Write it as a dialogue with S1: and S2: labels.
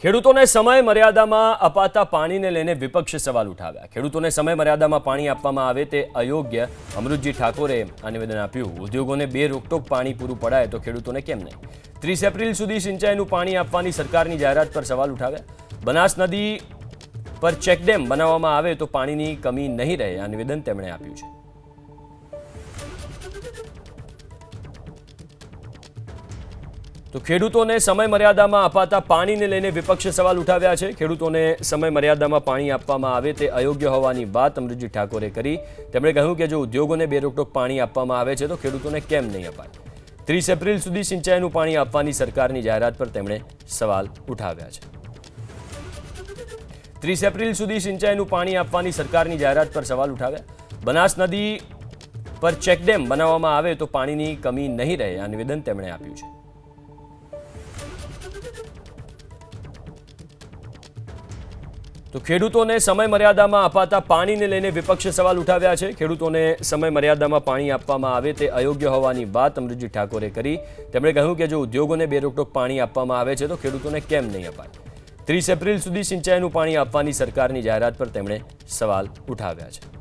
S1: ખેડૂતોને સમય મર્યાદામાં અપાતા પાણીને લઈને વિપક્ષે સવાલ ઉઠાવ્યા। ખેડૂતોને સમય મર્યાદામાં પાણી આપવામાં આવે તે અયોગ્ય અમૃતજી ઠાકોરે આ નિવેદન આપ્યું। ઉદ્યોગોને બે રોકટોક પાણી પૂરું પડાય તો ખેડૂતોને કેમ નહીં? 30 એપ્રિલ સુધી સિંચાઈનું પાણી આપવાની સરકારની જાહેરાત પર સવાલ ઉઠાવ્યા। બનાસ નદી પર ચેકડેમ બનાવવામાં આવે તો પાણીની કમી નહીં રહે આ નિવેદન તેમણે આપ્યું છે। તો ખેડૂતોને સમય મર્યાદામાં અપાતા પાણીને લઈને વિપક્ષે સવાલ ઉઠાવ્યા છે। ખેડૂતોને સમય મર્યાદામાં પાણી આપવામાં આવે તે અયોગ્ય હોવાની વાત અમૃતજી ઠાકોરે કરી। તેમણે કહ્યું કે જો ઉદ્યોગોને બે રોકટોક પાણી આપવામાં આવે છે તો ખેડૂતોને કેમ નહીં અપાય? 30 એપ્રિલ સુધી સિંચાઈનું પાણી આપવાની સરકારની જાહેરાત પર તેમણે સવાલ ઉઠાવ્યા છે। 30 એપ્રિલ સુધી સિંચાઈનું પાણી આપવાની સરકારની જાહેરાત પર સવાલ ઉઠાવ્યા। બનાસ નદી પર ચેકડેમ બનાવવામાં આવે તો પાણીની કમી નહીં રહે આ નિવેદન તેમણે આપ્યું છે। તો ખેડૂતોને સમય મર્યાદામાં અપાતા પાણીને લઈને વિપક્ષે સવાલ ઉઠાવ્યા છે। ખેડૂતોને સમય મર્યાદામાં પાણી આપવામાં આવે તે અયોગ્ય હોવાની વાત અમૃતજી ઠાકોરે કરી। તેમણે કહ્યું કે જો ઉદ્યોગોને બે રોકટોક પાણી આપવામાં આવે છે તો ખેડૂતોને કેમ નહીં અપાય? 30 એપ્રિલ સુધી સિંચાઈનું પાણી આપવાની સરકારની જાહેરાત પર તેમણે સવાલ ઉઠાવ્યા છે।